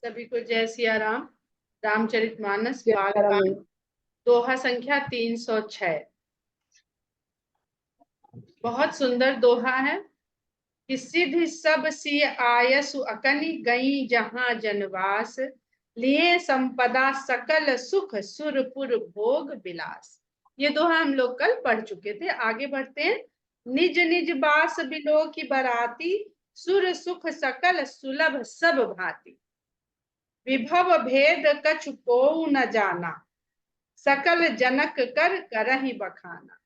सभी को जय सिया राम। रामचरितमानस जय बालकांड, दोहा संख्या 306। बहुत सुंदर दोहा है कि सिद्ध सब सिय आयसु अकनि गई जहां जनवास, लिए संपदा सकल सुख सुरपुर भोग विलास। ये दोहा हम लोग कल पढ़ चुके थे। आगे बढ़ते हैं। निज निज बास बिलो की बराती, सुर सुख सकल सुलभ सब भांति। विभव भेद कछु कोउ न जाना, सकल जनक कर करहि बखाना।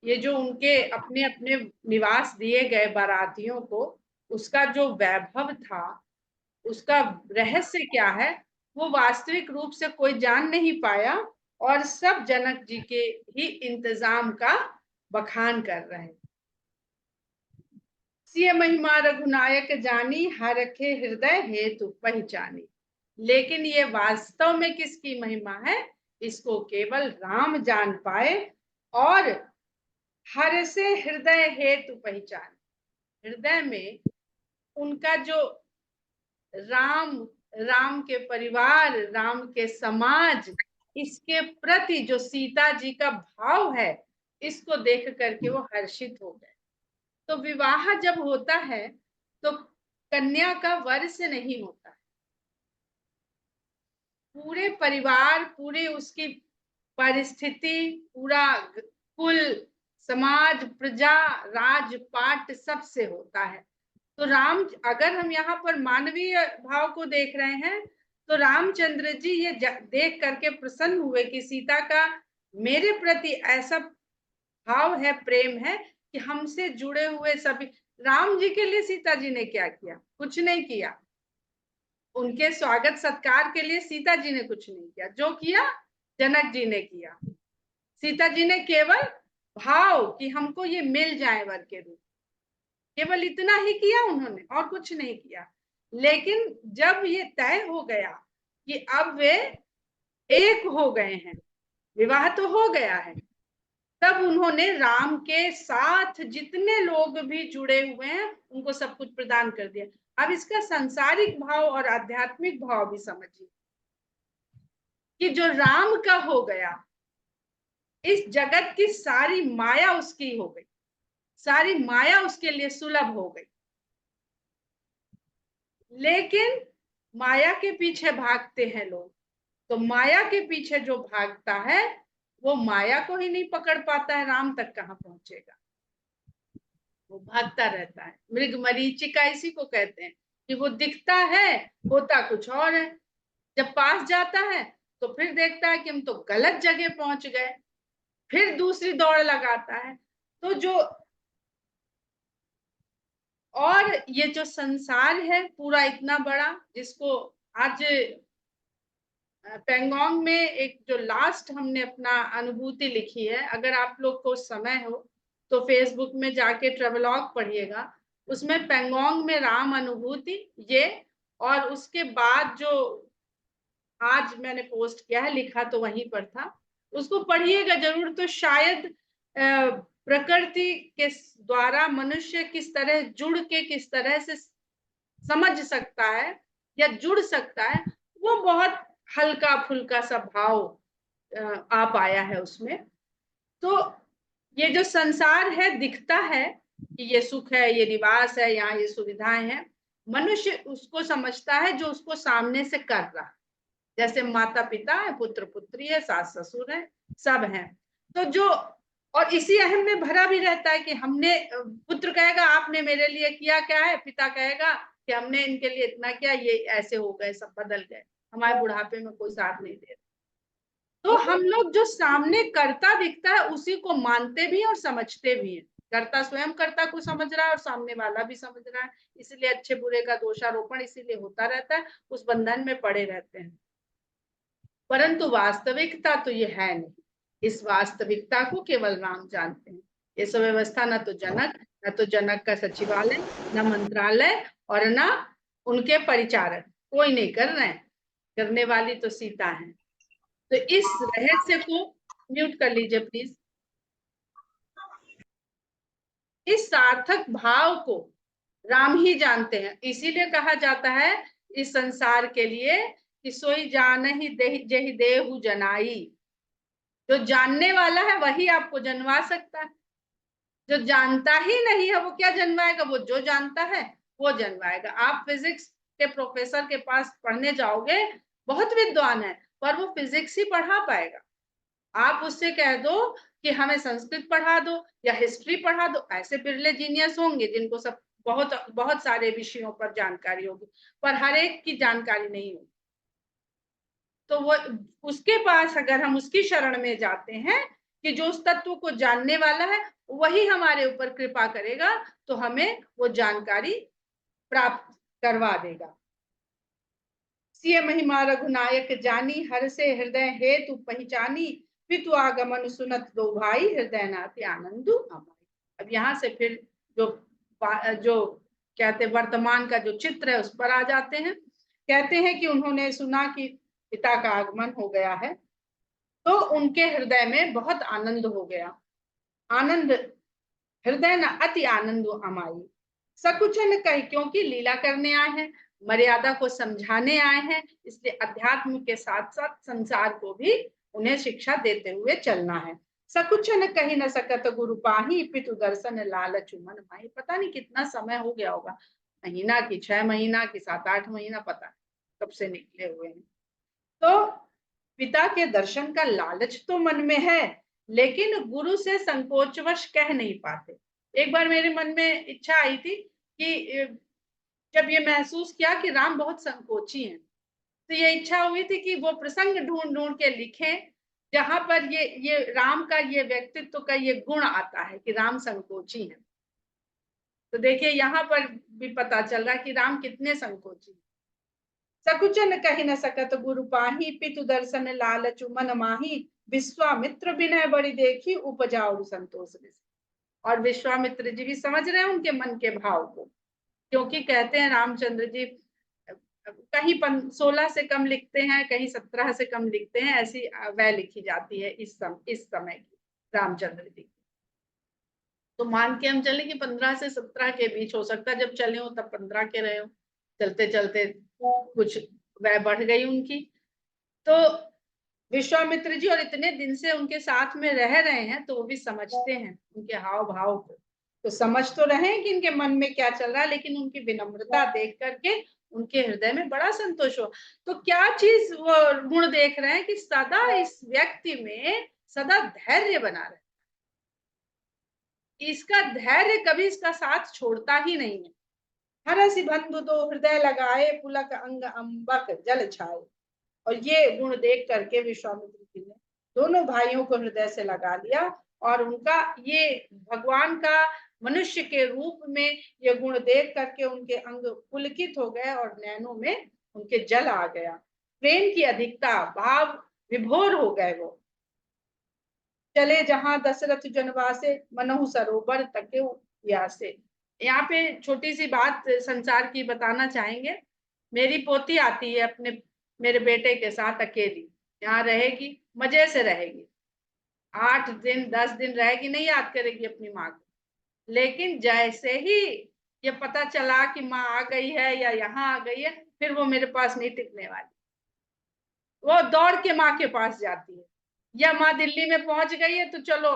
ये जो उनके अपने अपने निवास दिए गए बारातियों को, उसका जो वैभव था, उसका रहस्य क्या है, वो वास्तविक रूप से कोई जान नहीं पाया। और सब जनक जी के ही इंतजाम का बखान कर रहे हैं। सिय महिमा रघुनायक जानी, हरखे हृदय हेतु पहचानी। लेकिन ये वास्तव में किसकी महिमा है, इसको केवल राम जान पाए। और हर से हृदय हेतु पहचान, हृदय में उनका जो राम के परिवार, राम के समाज, इसके प्रति जो सीता जी का भाव है, इसको देख करके वो हर्षित हो गए। तो विवाह जब होता है तो कन्या का वर से नहीं होता है, पूरे परिवार, पूरे उसकी परिस्थिति, पूरा कुल, समाज, प्रजा, राजपाट सबसे होता है। तो राम, अगर हम यहाँ पर मानवीय भाव को देख रहे हैं, तो रामचंद्र जी ये देख करके प्रसन्न हुए कि सीता का मेरे प्रति ऐसा भाव है, प्रेम है कि हमसे जुड़े हुए सभी। राम जी के लिए सीता जी ने क्या किया? कुछ नहीं किया। उनके स्वागत सत्कार के लिए सीता जी ने कुछ नहीं किया। जो किया जनक जी ने किया। सीता जी ने केवल भाव कि हमको ये मिल जाए वर के रूप, केवल इतना ही किया उन्होंने, और कुछ नहीं किया। लेकिन जब ये तय हो गया कि अब वे एक हो गए हैं, विवाह तो हो गया है, तब उन्होंने राम के साथ जितने लोग भी जुड़े हुए हैं उनको सब कुछ प्रदान कर दिया। अब इसका सांसारिक भाव और आध्यात्मिक भाव भी समझिए कि जो राम का हो गया, इस जगत की सारी माया उसकी हो गई, सारी माया उसके लिए सुलभ हो गई। लेकिन माया के पीछे भागते हैं लोग, तो माया के पीछे जो भागता है वो माया को ही नहीं पकड़ पाता है, राम तक कहाँ पहुंचेगा? वो भागता रहता है। मृग मरीचिका इसी को कहते हैं कि वो दिखता है, होता कुछ और है। जब पास जाता है तो फिर देखता है कि हम तो गलत जगह पहुंच गए, फिर दूसरी दौड़ लगाता है। तो जो, और ये जो संसार है पूरा इतना बड़ा, जिसको आज पेंगोंग में एक जो लास्ट हमने अपना अनुभूति लिखी है, अगर आप लोग को समय हो तो फेसबुक में जाके ट्रेवलॉग पढ़िएगा। उसमें पेंगोंग में राम अनुभूति ये, और उसके बाद जो आज मैंने पोस्ट किया है, लिखा तो वहीं पर था, उसको पढ़िएगा जरूर। तो शायद प्रकृति के द्वारा मनुष्य किस तरह जुड़ के, किस तरह से समझ सकता है या जुड़ सकता है, वो बहुत हल्का फुल्का सा भाव आ पाया है उसमें। तो ये जो संसार है, दिखता है कि ये सुख है, ये निवास है, यहाँ ये सुविधाएं हैं, मनुष्य उसको समझता है जो उसको सामने से कर रहा है। जैसे माता पिता है, पुत्र पुत्री है, सास ससुर है, सब हैं। तो जो, और इसी अहम में भरा भी रहता है कि हमने, पुत्र कहेगा आपने मेरे लिए किया क्या है, पिता कहेगा कि हमने इनके लिए इतना किया, ये ऐसे हो गए, सब बदल गए, हमारे बुढ़ापे में कोई साथ नहीं दे रहा। तो हम लोग जो सामने करता दिखता है उसी को मानते भी और समझते भी हैं। कर्ता स्वयं कर्ता को समझ रहा है और सामने वाला भी समझ रहा है, इसलिए अच्छे बुरे का दोषारोपण इसीलिए होता रहता है, उस बंधन में पड़े रहते हैं। परंतु वास्तविकता तो ये है नहीं। इस वास्तविकता को केवल राम जानते हैं। ये सब व्यवस्था न तो जनक का सचिवालय, न मंत्रालय, और न उनके परिचारक, कोई नहीं कर रहे हैं। करने वाली तो सीता है। तो इस रहस्य को म्यूट कर लीजिए प्लीज। इस सार्थक भाव को राम ही जानते हैं। इसीलिए कहा जाता है इस संसार के लिए कि सोई जान ही जेहि देहु जनाई। जो जानने वाला है वही आपको जन्मा सकता है, जो जानता ही नहीं है वो क्या जन्माएगा? वो जो जानता है वो जन्माएगा। आप फिजिक्स के प्रोफेसर के पास पढ़ने जाओगे, बहुत विद्वान है, पर वो फिजिक्स ही पढ़ा पाएगा। आप उससे कह दो कि हमें संस्कृत पढ़ा दो या हिस्ट्री पढ़ा दो, ऐसे बिरले जीनियस होंगे जिनको सब बहुत बहुत सारे विषयों पर जानकारी होगी, पर हर एक की जानकारी नहीं होगी। तो वो उसके पास अगर हम उसकी शरण में जाते हैं कि जो उस तत्व को जानने वाला है वही हमारे ऊपर कृपा करेगा, तो हमें वो जानकारी प्राप्त करवा देगा। सिय महिमा रघुनायक जानी, हर से हृदय हेतु पहचानी, पितु आगमन सुनत दो भाई, हृदय नाते आनंदु अमाई। अब यहाँ से फिर जो जो कहते वर्तमान का जो चित्र है उस पर आ जाते हैं। कहते हैं कि उन्होंने सुना कि पिता का आगमन हो गया है, तो उनके हृदय में बहुत आनंद हो गया। आनंद हृदय न अति आनंद अमाई, सकुचन कही, क्योंकि लीला करने आए हैं, मर्यादा को समझाने आए हैं, इसलिए अध्यात्म के साथ साथ संसार को भी उन्हें शिक्षा देते हुए चलना है। सकुचन कही न सकत गुरु पाही, पितु दर्शन लालच मन माही। पता नहीं कितना समय हो गया होगा, महीना की 6 महीना की 7-8 महीना, पता नहीं कब से निकले हुए हैं। तो पिता के दर्शन का लालच तो मन में है, लेकिन गुरु से संकोचवश कह नहीं पाते। एक बार मेरे मन में इच्छा आई थी कि जब ये महसूस किया कि राम बहुत संकोची हैं, तो ये इच्छा हुई थी कि वो प्रसंग ढूंढ ढूंढ के लिखें जहां पर ये राम का ये व्यक्तित्व का ये गुण आता है कि राम संकोची हैं। तो देखिए यहाँ पर भी पता चल रहा है कि राम कितने संकोची। सकुचन कही न सकत गुरु पाही, पितु दर्शन लालचु मन माही, विश्वामित्र विनय बड़ी देखी, उपजा और संतोष। और विश्वामित्र जी भी समझ रहे हैं उनके मन के भाव को, क्योंकि कहते हैं रामचंद्र जी कहीं 16 से कम लिखते हैं, कहीं 17 से कम लिखते हैं, ऐसी वह लिखी जाती है इस समय की रामचंद्र जी। तो मान के हम चले कि 15 से 17 के बीच हो सकता है, जब चले हो तब 15 के रहे हो, चलते चलते कुछ वह बढ़ गई उनकी। तो विश्वामित्र जी और इतने दिन से उनके साथ में रह रहे हैं, तो वो भी समझते हैं उनके हाव भाव को, तो समझ तो रहे हैं कि इनके मन में क्या चल रहा है, लेकिन उनकी विनम्रता देख करके उनके हृदय में बड़ा संतोष हो। तो क्या चीज वो गुण देख रहे हैं कि सदा इस व्यक्ति में सदा धैर्य बना रहे, इसका धैर्य कभी इसका साथ छोड़ता ही नहीं है। हरसि बंधु दो हृदय लगाए, पुलक अंग अंबक जल छाए। और ये गुण देख करके विश्वामित्र जी ने दोनों भाइयों को हृदय से लगा लिया, और उनका ये भगवान का मनुष्य के रूप में ये गुण देख करके उनके अंग पुलकित हो गए और नैनों में उनके जल आ गया। प्रेम की अधिकता, भाव विभोर हो गए वो। चले जहां दशरथ जनवासे, मनहु सरोवर तके प्यासे। यहाँ पे छोटी सी बात संसार की बताना चाहेंगे। मेरी पोती आती है अपने मेरे बेटे के साथ अकेली, यहाँ रहेगी, मजे से रहेगी, 8 दिन 10 दिन रहेगी, नहीं याद करेगी अपनी माँ को। लेकिन जैसे ही ये पता चला कि माँ आ गई है या यहाँ आ गई है, फिर वो मेरे पास नहीं टिकने वाली, वो दौड़ के माँ के पास जाती है। या माँ दिल्ली में पहुंच गई है तो चलो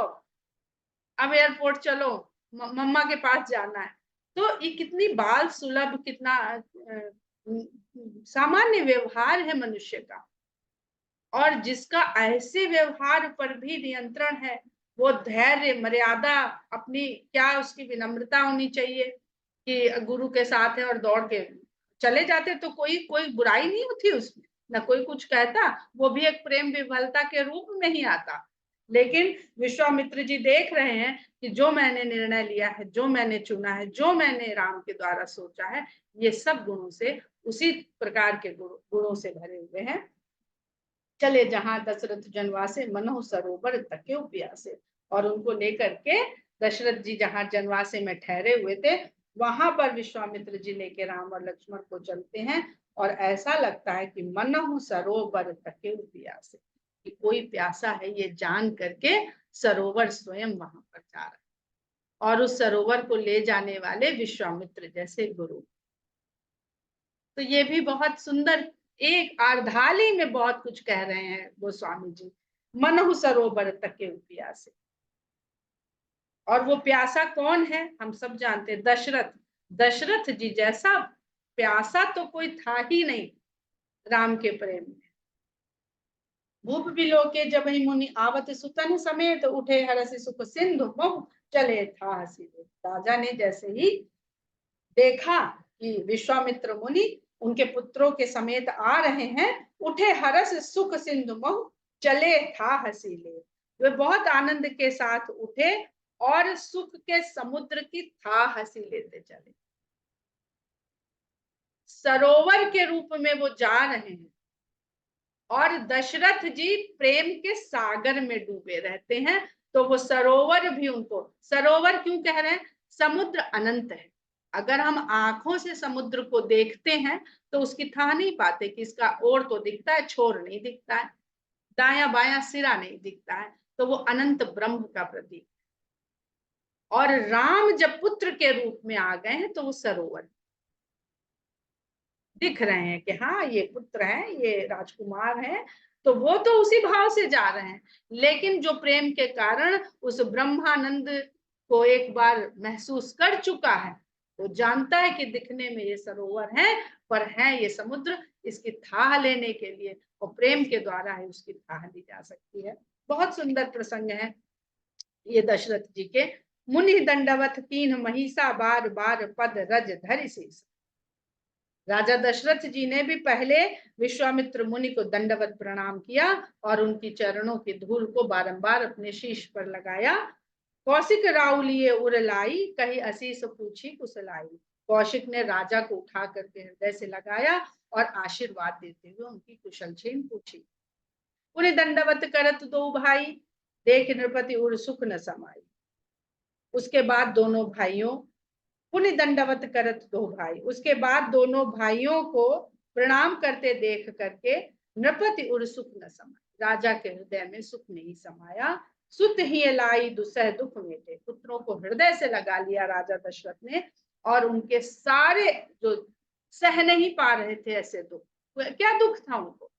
अब एयरपोर्ट चलो, मम्मा के पास जाना है। तो ये कितनी बाल सुलभ, कितना सामान्य व्यवहार है मनुष्य का। और जिसका ऐसे व्यवहार पर भी नियंत्रण है, वो धैर्य, मर्यादा, अपनी क्या उसकी विनम्रता होनी चाहिए कि गुरु के साथ है और दौड़ के चले जाते, तो कोई कोई बुराई नहीं होती उसमें, ना कोई कुछ कहता, वो भी एक प्रेम विफलता के रूप में ही आता। लेकिन विश्वामित्र जी देख रहे हैं कि जो मैंने निर्णय लिया है, जो मैंने चुना है, जो मैंने राम के द्वारा सोचा है, ये सब गुणों से, उसी प्रकार के गुणों से भरे हुए हैं। चले जहां दशरथ जनवासे, मनहु सरोवर तके प्यासे। और उनको लेकर के दशरथ जी जहां जनवासे में ठहरे हुए थे, वहां पर विश्वामित्र जी लेके राम और लक्ष्मण को चलते हैं, और ऐसा लगता है कि मनहु सरोवर तके प्यासे, कि कोई प्यासा है ये जान करके सरोवर स्वयं वहां पर जा रहा है, और उस सरोवर को ले जाने वाले विश्वामित्र जैसे गुरु। तो ये भी बहुत सुंदर, एक अर्धाली में बहुत कुछ कह रहे हैं गोस्वामी जी। मनहु सरोवर तके प्यासे, और वो प्यासा कौन है हम सब जानते हैं, दशरथ। दशरथ जी जैसा प्यासा तो कोई था ही नहीं राम के प्रेम में। भूप बिलोके जब ही मुनि आवत सुतन समेत, उठे हरसि सुख सिंधु मोह चले था हसी। राजा ने जैसे ही देखा कि विश्वामित्र मुनि उनके पुत्रों के समेत आ रहे हैं, उठे हरस सुख सिंधु मोह चले था हसीले। वे बहुत आनंद के साथ उठे और सुख के समुद्र की था हसी लेते चले। सरोवर के रूप में वो जा रहे हैं, और दशरथ जी प्रेम के सागर में डूबे रहते हैं, तो वो सरोवर भी उनको, सरोवर क्यों कह रहे हैं, समुद्र अनंत है। अगर हम आंखों से समुद्र को देखते हैं तो उसकी था नहीं पाते कि इसका ओर तो दिखता है, छोर नहीं दिखता है, दाया बाया सिरा नहीं दिखता है, तो वो अनंत ब्रह्म का प्रतीक। और राम जब पुत्र के रूप में आ गए हैं तो वो सरोवर दिख रहे हैं कि हाँ ये पुत्र है, ये राजकुमार है, तो वो तो उसी भाव से जा रहे हैं। लेकिन जो प्रेम के कारण उस ब्रह्मानंद को एक बार महसूस कर चुका है, वो जानता है कि दिखने में ये सरोवर है, पर है ये समुद्र, इसकी थाह लेने के लिए और प्रेम के द्वारा ही उसकी थाह ली जा सकती है। बहुत सुंदर प्रसंग है ये दशरथ जी के। मुनि दंडवत कीन महिषा बार बार पद रज धरि शीस। राजा दशरथ जी ने भी पहले विश्वामित्र मुनि को दंडवत प्रणाम किया और उनकी चरणों की धूल को बारंबार अपने शीश पर लगाया। कौशिक राउलिए उरलाई, कही असीस पूछी कुशलाई। कौशिक ने राजा को उठा करके हृदय से लगाया और आशीर्वाद देते हुए उनकी कुशल छेम पूछी। उन्हें दंडवत करत दो भाई, देख नृपति उर सुख न समाई। उसके बाद दोनों भाइयों, पुण्य दंडवत करत दो भाई, उसके बाद दोनों भाइयों को प्रणाम करते देख करके नृपति उर सुख न समाया, राजा के हृदय में सुख नहीं समाया। सुत ही लाई दुसह दुख मेटे, पुत्रों को हृदय से लगा लिया राजा दशरथ ने, और उनके सारे जो सह नहीं पा रहे थे ऐसे दुख, क्या दुख था उनको,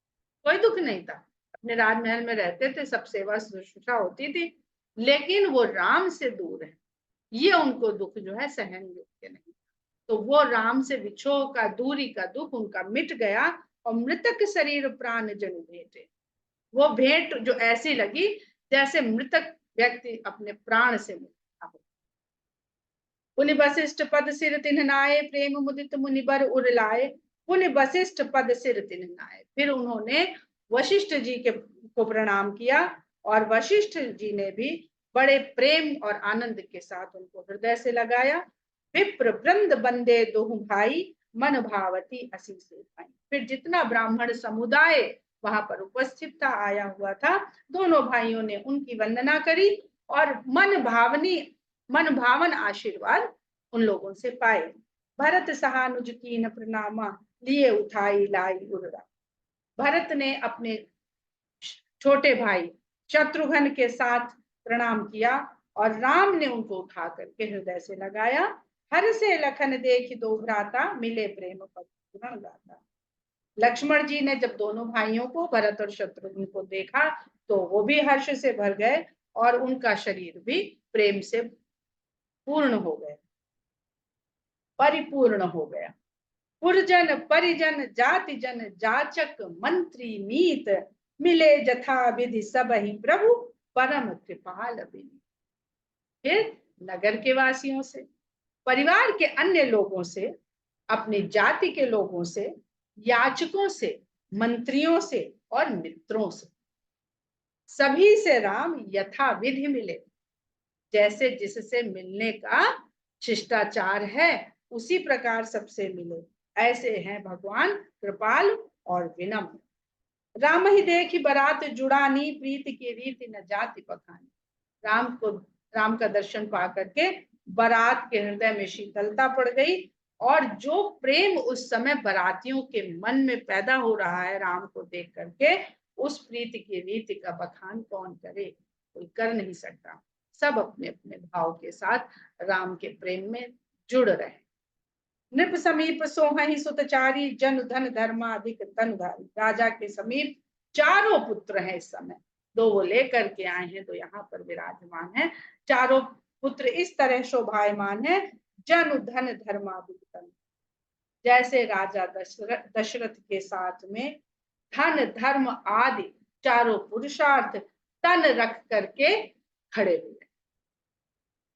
कोई दुख नहीं था, अपने राजमहल में रहते थे, सब सेवा शुश्रूषा होती थी, लेकिन वो राम से दूर है, ये उनको दुख जो है सहन योग्य नहीं। तो वो राम से विछोह का, दूरी का दुख उनका मिट गया, और मृतक शरीर प्राण जन भेंटे, वो भेंट जो ऐसी लगी जैसे मृतक व्यक्ति अपने प्राण से मिलता हो। पुनि वशिष्ठ पद सिर तिन्ह नाये, प्रेम मुदित मुनि बर उर लाए। पुनि वशिष्ठ पद सिर तिन्ह नाये, फिर उन्होंने वशिष्ठ जी के को प्रणाम किया, और वशिष्ठ जी ने भी बड़े प्रेम और आनंद के साथ उनको हृदय से लगाया। विप्र वृंद बंदे दोहु भाई, मन भावती असी से भाई। फिर जितना ब्राह्मण समुदाय वहां पर उपस्थित था, आया हुआ था, दोनों भाइयों ने उनकी वंदना करी और मन भावन आशीर्वाद उन लोगों से पाए। भरत सहानुज कीन प्रणामा, लिए उठाई लाई उर्रा। भरत ने अपने छोटे भाई शत्रुघ्न के साथ प्रणाम किया, और राम ने उनको उठा करके हृदय से लगाया। हर से लखन देख दो भ्राता, मिले प्रेम पद गाता। लक्ष्मण जी ने जब दोनों भाइयों को, भरत और शत्रुघ्न को देखा, तो वो भी हर्ष से भर गए, और उनका शरीर भी प्रेम से पूर्ण हो गए, परिपूर्ण हो गया। पुरजन परिजन जाति जन जाचक मंत्री मीत, मिले जथा विधि सब ही प्रभु, परम कृपाल बिनी। फिर नगर के वासियों से, परिवार के अन्य लोगों से, अपनी जाति के लोगों से, याचकों से, मंत्रियों से और मित्रों से, सभी से राम यथा विधि मिले, जैसे जिससे मिलने का शिष्टाचार है उसी प्रकार सबसे मिले। ऐसे हैं भगवान कृपाल और विनम्र। राम ही देखी बरात जुड़ानी, प्रीति की रीति न जाति पखानी। राम का दर्शन पा करके बारात के हृदय में शीतलता पड़ गई, और जो प्रेम उस समय बारातियों के मन में पैदा हो रहा है राम को देख करके, उस प्रीति की रीति का बखान कौन करे, कोई कर नहीं सकता। सब अपने अपने भाव के साथ राम के प्रेम में जुड़ रहे। नृप समीप सोहहि सुतचारी, जन धन धर्माधिक तनधारी। राजा के समीप चारों पुत्र हैं इस समय, दो वो लेकर के आए हैं, दो यहाँ पर विराजमान है। चारों पुत्र इस तरह शोभायमान है, जन धन धर्माधिक तन। जैसे राजा दशरथ के साथ में धन धर्म आदि चारों पुरुषार्थ तन रख करके खड़े हुए।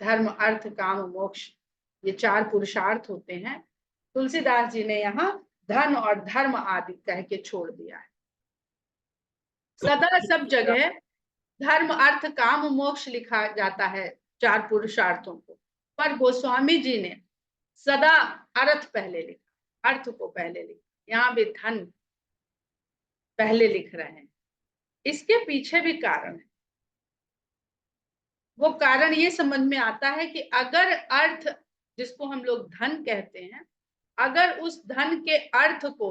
धर्म अर्थ काम मोक्ष, ये चार पुरुषार्थ होते हैं। तुलसीदास जी ने यहाँ धन और धर्म आदि कह के छोड़ दिया है। सदा सब जगह धर्म अर्थ काम मोक्ष लिखा जाता है चार पुरुषार्थों को, पर गोस्वामी जी ने सदा अर्थ पहले लिखा, अर्थ को पहले लिखा। यहाँ भी धन पहले लिख रहे हैं। इसके पीछे भी कारण है। वो कारण ये समझ में आता है कि अगर अर्थ, जिसको हम लोग धन कहते हैं, अगर उस धन के अर्थ को,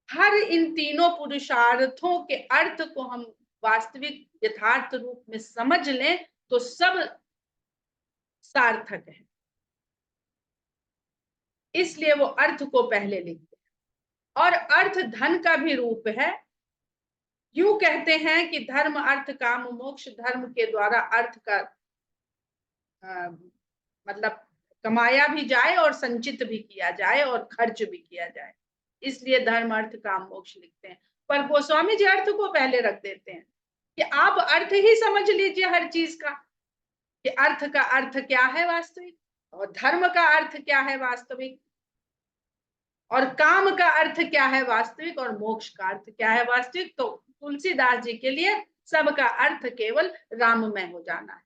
हर इन तीनों पुरुषार्थों के अर्थ को हम वास्तविक यथार्थ रूप में समझ लें तो सब सार्थक है। इसलिए वो अर्थ को पहले लिखते हैं। और अर्थ धन का भी रूप है। यूं कहते हैं कि धर्म अर्थ काम मोक्ष, धर्म के द्वारा अर्थ का मतलब कमाया भी जाए और संचित भी किया जाए और खर्च भी किया जाए, इसलिए धर्म अर्थ काम मोक्ष लिखते हैं। पर गोस्वामी जी अर्थ को पहले रख देते हैं कि आप अर्थ ही समझ लीजिए हर चीज का, कि अर्थ का अर्थ क्या है वास्तविक, और धर्म का अर्थ क्या है वास्तविक, और काम का अर्थ क्या है वास्तविक, और मोक्ष का अर्थ क्या है वास्तविक। तो तुलसीदास जी के लिए सबका अर्थ केवल राममय हो जाना है,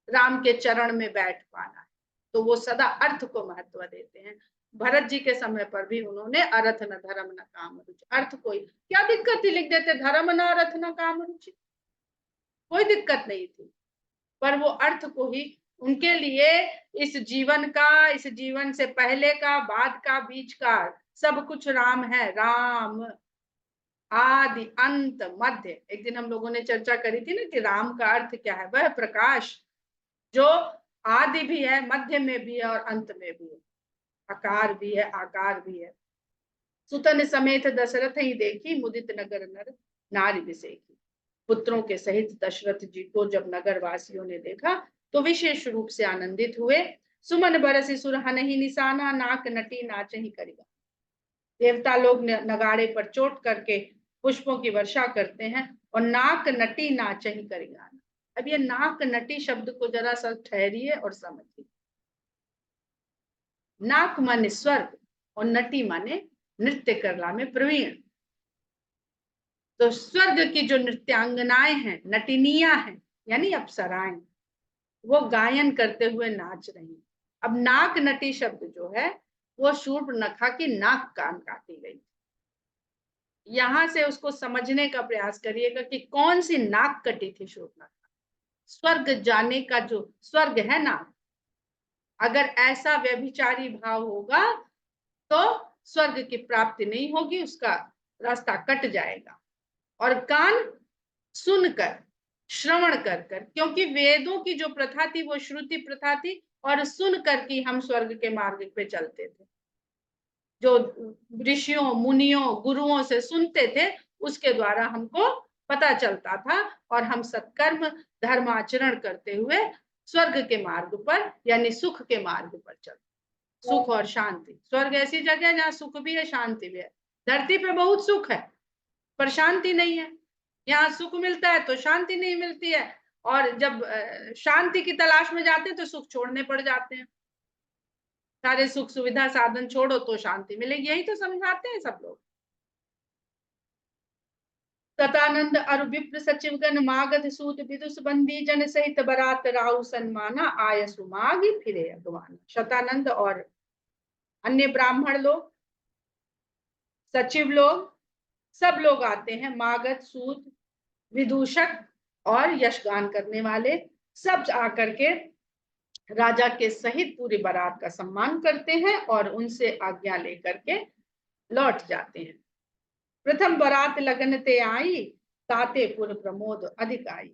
राम के चरण में बैठ पाना है। तो वो सदा अर्थ को महत्व देते हैं। भरत जी के समय पर भी उन्होंने अर्थ न धर्म न काम रुचि, अर्थ कोई क्या दिक्कत थी, लिख देते धर्म न अर्थ न काम रुचि, कोई दिक्कत नहीं थी। पर वो अर्थ को ही उनके लिए इस जीवन का, इस जीवन से पहले का, बाद का, बीच का सब कुछ राम है। राम आदि अंत मध्य। एक दिन हम लोगों ने चर्चा करी थी ना कि राम का अर्थ क्या है, वह प्रकाश जो आदि भी है, मध्य में भी है और अंत में भी है, आकार भी है आकार भी है। सुतन समेत दशरथ ही देखी, मुदित नगर नर नारी विसेखी। पुत्रों के सहित दशरथ जी को जब नगर वासियों ने देखा तो विशेष रूप से आनंदित हुए। सुमन बरसी सुरहन ही निशाना, नाक नटी नाच ही करेगा। देवता लोग नगाड़े पर चोट करके पुष्पों की वर्षा करते हैं और नाक नटी नाच ही करेगा। अब ये नाक नटी शब्द को जरा सा ठहरिए और समझिए। नाक माने स्वर्ग और नटी माने नृत्य कला में प्रवीण। तो स्वर्ग की जो नृत्यांगनाएं हैं, नटिनियां हैं, यानी अप्सराएं, वो गायन करते हुए नाच रही। अब नाक नटी शब्द जो है वो शूर्पणखा की नाक कान काटी गई। यहां से उसको समझने का प्रयास करिएगा कि कौन सी नाक कटी थी शूर्पणखा। स्वर्ग जाने का जो स्वर्ग है ना, अगर ऐसा व्यभिचारी भाव होगा तो स्वर्ग की प्राप्ति नहीं होगी, उसका रास्ता कट जाएगा। और कान सुनकर, श्रवण कर कर, क्योंकि वेदों की जो प्रथा थी वो श्रुति प्रथा थी, और सुन कर के हम स्वर्ग के मार्ग पे चलते थे। जो ऋषियों मुनियों गुरुओं से सुनते थे उसके द्वारा हमको पता चलता था, और हम सत्कर्म धर्म आचरण करते हुए स्वर्ग के मार्ग पर यानी सुख के मार्ग पर चलते। सुख और शांति, स्वर्ग ऐसी जगह है जहाँ सुख भी है शांति भी है। धरती पे बहुत सुख है पर शांति नहीं है। यहाँ सुख मिलता है तो शांति नहीं मिलती है, और जब शांति की तलाश में जाते हैं तो सुख छोड़ने पड़ जाते हैं। सारे सुख सुविधा साधन छोड़ो तो शांति मिलेगी, यही तो समझाते हैं सब लोग। तथानंद अरु विप्र सचिवगण, मागध सूत विदुष बंदी, जन सहित बरात राहु सन्माना, आय सुमागी फिरे अगवान। शतानंद और अन्य ब्राह्मण लोग, सचिव लोग, सब लोग आते हैं। मागध सूत विदूषक और यशगान करने वाले सब आकर के राजा के सहित पूरी बारात का सम्मान करते हैं और उनसे आज्ञा लेकर के लौट जाते हैं। प्रथम बारात लगन ते आई, ताते पुर प्रमोद अधिक आई।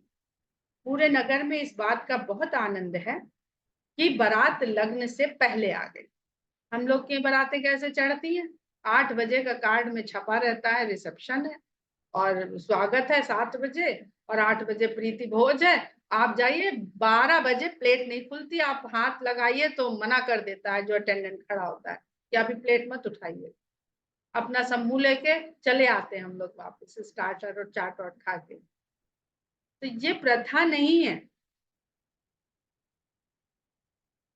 पूरे नगर में इस बात का बहुत आनंद है कि बारात लग्न से पहले आ गई। हम लोग की बारातें कैसे चढ़ती हैं? 8 बजे का कार्ड में छपा रहता है रिसेप्शन है और स्वागत है 7 बजे और 8 बजे प्रीति भोज है। आप जाइए 12 बजे प्लेट नहीं खुलती, आप हाथ लगाइए तो मना कर देता है जो अटेंडेंट खड़ा होता है कि अभी प्लेट मत उठाइए। अपना समूह लेके चले आते हैं हम लोग वापस स्टार्टर और चाट और खा के। तो ये प्रथा नहीं है।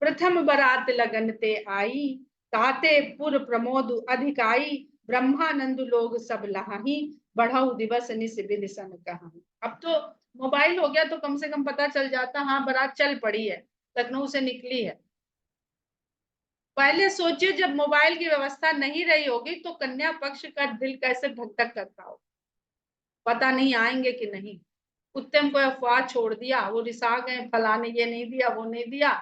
प्रथम बरात लगन ते आई, ताते पुर प्रमोद अधिकाई, ब्रह्मानंद लोग सब लहाही, बढ़ाऊ दिवस निस विधि सन कहाई। अब तो मोबाइल हो गया तो कम से कम पता चल जाता, हाँ बारात चल पड़ी है, लखनऊ से निकली है। पहले सोचिए जब मोबाइल की व्यवस्था नहीं रही होगी तो कन्या पक्ष का दिल कैसे धक धक करता हो, पता नहीं आएंगे कि नहीं। कुत्ते को अफवाह छोड़ दिया, वो रिसा गए, फलाने ये नहीं दिया वो नहीं दिया।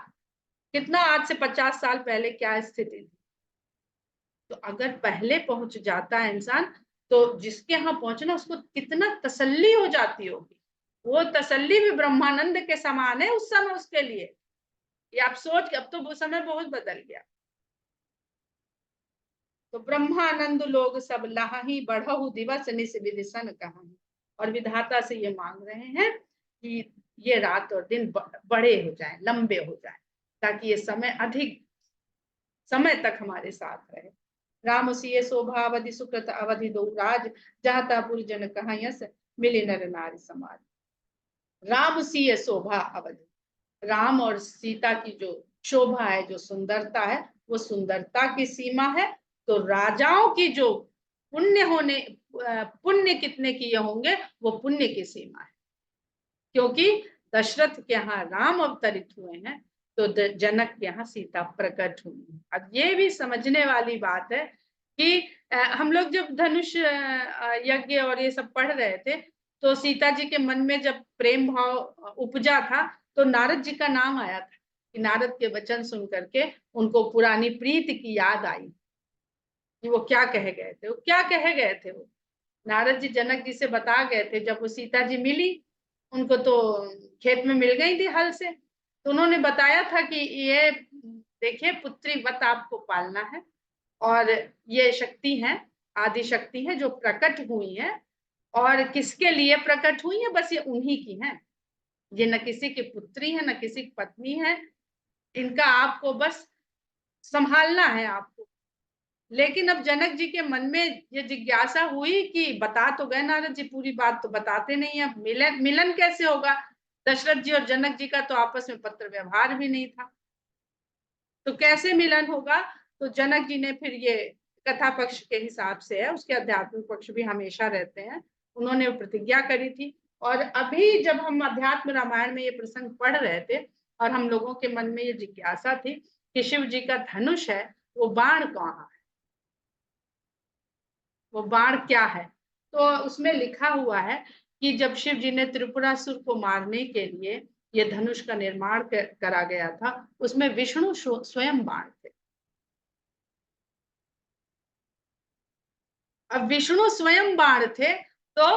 कितना आज से 50 साल पहले क्या स्थिति थी। तो अगर पहले पहुंच जाता है इंसान तो जिसके यहाँ पहुंचना उसको कितना तसल्ली हो जाती होगी। वो तसल्ली भी ब्रह्मानंद के समान है उस समय उसके लिए। ये आप सोच, अब तो वो समय बहुत बदल गया। तो ब्रह्मानंद लोग सब लहाही, बढ़हु दिवस निस विधि सन कहाही। और विधाता से ये मांग रहे हैं कि ये रात और दिन बड़े हो जाएं, लंबे हो जाएं, ताकि ये समय अधिक समय तक हमारे साथ रहे। राम सिय शोभा अवधि सुकृत अवधि दो राज, जाता पुरजन कहा यस, मिले नर नारी समाज। राम सिय शोभा अवधि, राम और सीता की जो शोभा है, जो सुंदरता है, वो सुंदरता की सीमा है। तो राजाओं की जो पुण्य होने, पुण्य कितने किए होंगे, वो पुण्य की सीमा है। क्योंकि दशरथ के यहाँ राम अवतरित हुए हैं तो जनक के यहाँ सीता प्रकट हुई है। अब ये भी समझने वाली बात है कि हम लोग जब धनुष यज्ञ और ये सब पढ़ रहे थे तो सीता जी के मन में जब प्रेम भाव उपजा था तो नारद जी का नाम आया था कि नारद के वचन सुन करके उनको पुरानी प्रीति की याद आई कि वो क्या कह गए थे। वो क्या कह गए थे, वो नारद जी जनक जी से बता गए थे। जब वो सीता जी मिली, उनको तो खेत में मिल गई थी हल से, तो उन्होंने बताया था कि ये देखिए पुत्री वत आपको पालना है और ये शक्ति है, आदि शक्ति है जो प्रकट हुई है। और किसके लिए प्रकट हुई है? बस ये उन्हीं की है। ये न किसी की पुत्री है, न किसी की पत्नी है। इनका आपको बस संभालना है आपको। लेकिन अब जनक जी के मन में ये जिज्ञासा हुई कि बता तो गए नारद जी, पूरी बात तो बताते नहीं है, मिलन मिलन कैसे होगा? दशरथ जी और जनक जी का तो आपस में पत्र व्यवहार भी नहीं था, तो कैसे मिलन होगा? तो जनक जी ने फिर ये कथा पक्ष के हिसाब से है, उसके आध्यात्मिक पक्ष भी हमेशा रहते हैं, उन्होंने प्रतिज्ञा करी थी। और अभी जब हम अध्यात्म रामायण में ये प्रसंग पढ़ रहे थे और हम लोगों के मन में ये जिज्ञासा थी कि शिव जी का धनुष है, वो बाण कहाँ है, वो बाण क्या है? तो उसमें लिखा हुआ है कि जब शिव जी ने त्रिपुरासुर को मारने के लिए ये धनुष का निर्माण करा गया था, उसमें विष्णु स्वयं बाण थे। अब विष्णु स्वयं बाण थे तो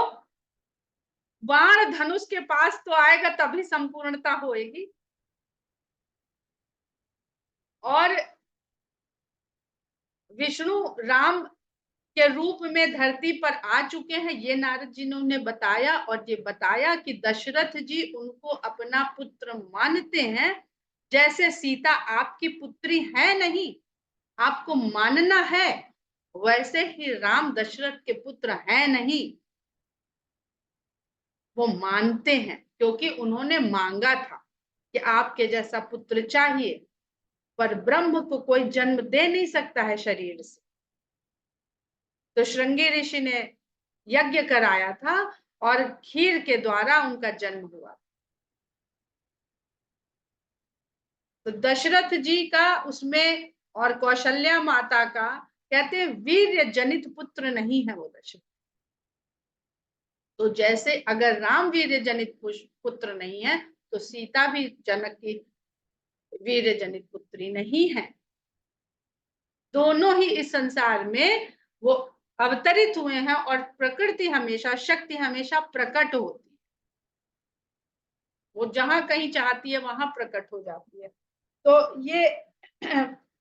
बाण धनुष के पास तो आएगा तभी संपूर्णता होएगी। और विष्णु राम के रूप में धरती पर आ चुके हैं, ये नारद जी ने उन्हें बताया। और ये बताया कि दशरथ जी उनको अपना पुत्र मानते हैं, जैसे सीता आपकी पुत्री है नहीं, आपको मानना है, वैसे ही राम दशरथ के पुत्र है नहीं, वो मानते हैं। क्योंकि उन्होंने मांगा था कि आपके जैसा पुत्र चाहिए, पर ब्रह्म को कोई जन्म दे नहीं सकता है शरीर से। तो श्रृंगी ऋषि ने यज्ञ कराया था और खीर के द्वारा उनका जन्म हुआ। तो दशरथ जी का उसमें और कौशल्या माता का कहते हैं वीर्य जनित पुत्र नहीं है वो दशरथ। तो जैसे अगर राम वीर्य जनित पुत्र नहीं है तो सीता भी जनक की वीर्य जनित पुत्री नहीं है। दोनों ही इस संसार में वो अवतरित हुए हैं और प्रकृति हमेशा, शक्ति हमेशा प्रकट होती है, वो जहां कहीं चाहती है वहां प्रकट हो जाती है। तो ये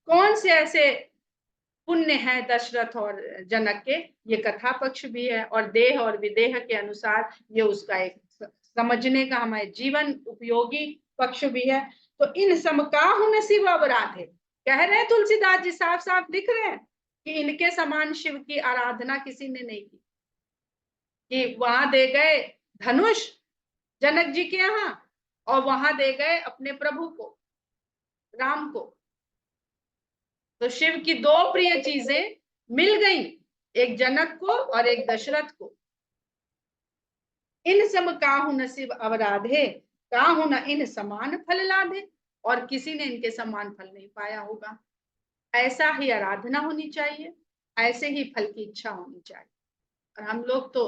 कौन से ऐसे पुण्य है दशरथ और जनक के, ये कथा पक्ष भी है, और देह और विदेह के अनुसार ये उसका एक समझने का हमारे जीवन उपयोगी पक्ष भी है। तो इन समकाहु नसीब अपराध है, कह रहे हैं तुलसीदास जी, साफ साफ लिख रहे हैं कि इनके समान शिव की आराधना किसी ने नहीं की। कि वहां दे गए धनुष जनक जी के यहाँ, और वहां दे गए अपने प्रभु को, राम को। तो शिव की दो प्रिय चीजें मिल गई, एक जनक को और एक दशरथ को। इन सम काहू नसीब अवराधे, काहू न इन समान फल लादे, और किसी ने इनके समान फल नहीं पाया होगा। ऐसा ही आराधना होनी चाहिए, ऐसे ही फल की इच्छा होनी चाहिए। और हम लोग तो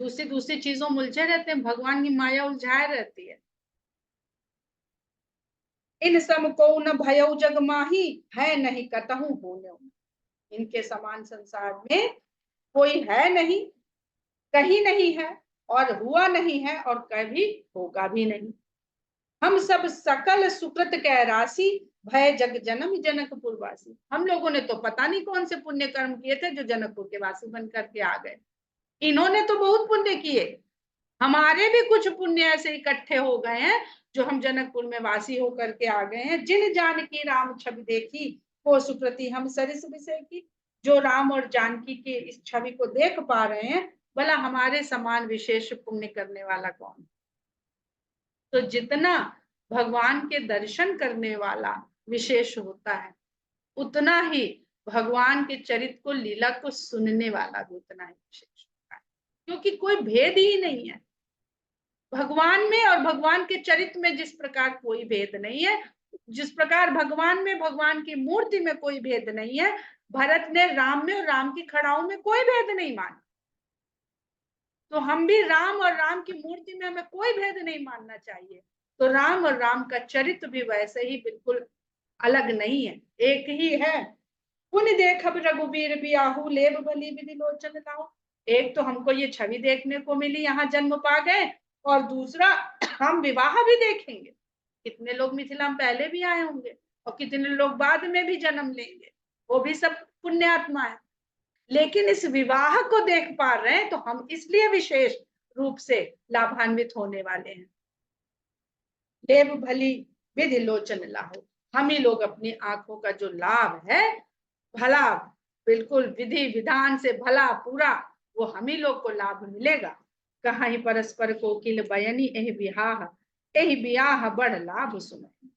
दूसरी दूसरी चीजों में उलझे रहते हैं, भगवान की माया उलझाए रहती है। इन सम को न भयउ जग माही, है नहीं कतहु होने, इनके समान संसार में कोई है नहीं, कहीं नहीं है, और हुआ नहीं है, और कभी होगा भी नहीं। हम सब सकल सुकृत कै राशि, भय जग जन्म जनकपुर वासी। हम लोगों ने तो पता नहीं कौन से पुण्य कर्म किए थे जो जनकपुर के वासी बन करके आ गए। इन्होंने तो बहुत पुण्य किए, हमारे भी कुछ पुण्य ऐसे इकट्ठे हो गए हैं जो हम जनकपुर में वासी होकर के आ गए हैं। जिन जान की राम छवि देखी, वो सुकृति हम सरिस विषय की। जो राम और जानकी के इस छवि को देख पा रहे हैं, भला हमारे समान विशेष पुण्य करने वाला कौन। तो जितना भगवान के दर्शन करने वाला विशेष होता है, उतना ही भगवान के चरित्र को, लीला को सुनने वाला भी उतना ही विशेष होता है। क्योंकि कोई भेद ही नहीं है भगवान में, और भगवान के चरित्र में जिस प्रकार कोई भेद नहीं है, जिस प्रकार भगवान में, भगवान की मूर्ति में कोई भेद नहीं है, भरत ने राम में और राम की खड़ाओं में कोई भेद नहीं माना। तो हम भी राम और राम की मूर्ति में हमें कोई भेद नहीं मानना चाहिए। तो राम और राम का चरित्र भी वैसे ही बिल्कुल अलग नहीं है, एक ही है। पुण्य देखब रघुबीर बियाहू, लेब बलि विधि लोचन लाओ। एक तो हमको ये छवि देखने को मिली, यहाँ जन्म पा गए, और दूसरा हम विवाह भी देखेंगे। कितने लोग मिथिला में पहले भी आए होंगे, और कितने लोग बाद में भी जन्म लेंगे, वो भी सब पुण्यात्मा है। लेकिन इस विवाह को देख पा रहे हैं, तो हम इसलिए विशेष रूप से लाभान्वित होने वाले हैं। देव भली विधि लोचन लाहो, हम ही लोग अपनी आंखों का जो लाभ है, भला बिल्कुल विधि विधान से भला पूरा, वो हम ही लोग को लाभ मिलेगा। कहाँ ही परस्पर कोकिल बयनी एह बिहाह, एह बियाह बड़ लाभ सुने।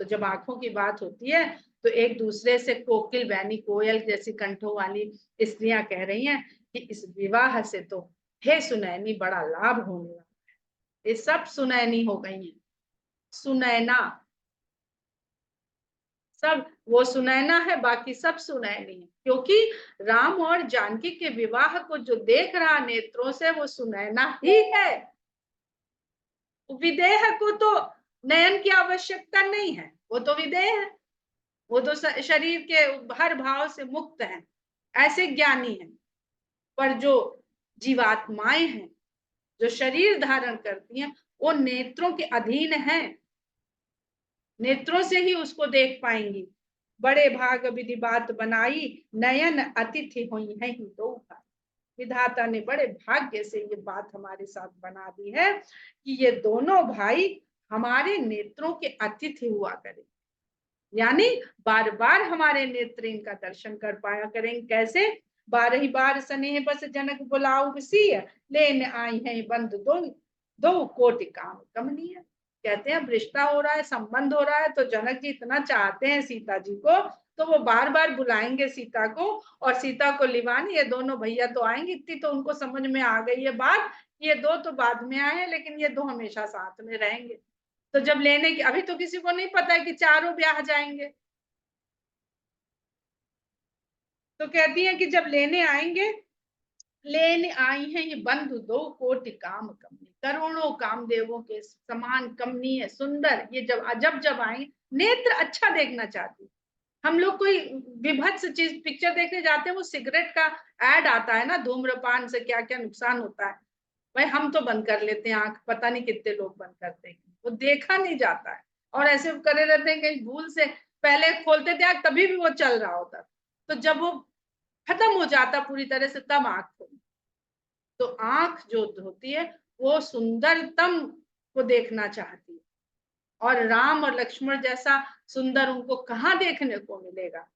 तो जब आंखों की बात होती है, तो एक दूसरे से कोकिल बैनी, कोयल जैसी कंठों वाली स्त्रियां कह रही हैं कि इस विवाह से तो हे सुनैनी बड़ा लाभ होने वाला है। ये सब सुनैनी हो गई हैं, सुनैना, सब वो सुनैना है, बाकी सब सुनैनी है। क्योंकि राम और जानकी के विवाह को जो देख रहा नेत्रों से, वो सुनैना ही है। विदेह को तो नयन की आवश्यकता नहीं है, वो तो विदेह है, वो तो शरीर के हर भाव से मुक्त है, ऐसे ज्ञानी है। पर जो जीवात्माएं हैं, जो शरीर धारण करती हैं, वो नेत्रों के अधीन है, नेत्रों से ही उसको देख पाएंगी। बड़े भाग विधि बात बनाई, नयन अतिथि हुई है ही दो भाई। विधाता ने बड़े भाग्य से ये बात हमारे साथ बना दी है कि ये दोनों भाई हमारे नेत्रों के अतिथि हुआ करें, यानी बार बार हमारे नेत्र इनका दर्शन कर पाया करेंगे। कैसे? 12 बार स्नेह बस जनक बुलाऊ बसिय, लेने आई है बंद दो दो कोटि काम कमनीय। कहते हैं रिश्ता हो रहा है, संबंध हो रहा है, तो जनक जी इतना चाहते हैं सीता जी को, तो वो बार बार बुलाएंगे सीता को, और सीता को लिवाने ये दोनों भैया तो आएंगे। इतनी तो उनको समझ में आ गई है बात, ये दो तो बाद में आए हैं, लेकिन ये दो हमेशा साथ में रहेंगे। तो जब लेने की, अभी तो किसी को नहीं पता है कि चारों ब्याह जाएंगे, तो कहती है कि जब लेने आएंगे, लेने आई है ये बंधु दो कोटि काम कमनी, करोड़ों कामदेवों के समान कमनीय सुंदर। ये जब जब आए, नेत्र अच्छा देखना चाहती। हम लोग कोई विभत्स चीज पिक्चर देखने जाते हैं, वो सिगरेट का एड आता है ना, धूम्रपान से क्या क्या नुकसान होता है, भाई हम तो बंद कर लेते हैं आंख, पता नहीं कितने लोग बंद करते हैं, वो देखा नहीं जाता है। और ऐसे करे रहते हैं कहीं भूल से पहले खोलते थे आँख तभी भी वो चल रहा होता, तो जब वो खत्म हो जाता पूरी तरह से तब आँख खोली। तो आँख जो होती है वो सुंदरतम को देखना चाहती है, और राम और लक्ष्मण जैसा सुंदर उनको कहाँ देखने को मिलेगा।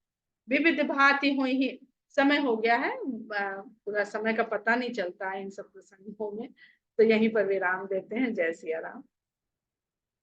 विविध भांति हुई ही समय हो गया है, पूरा समय का पता नहीं चलता है इन सब प्रसंगों में, तो यहीं पर विराम देते हैं। जय सिया राम।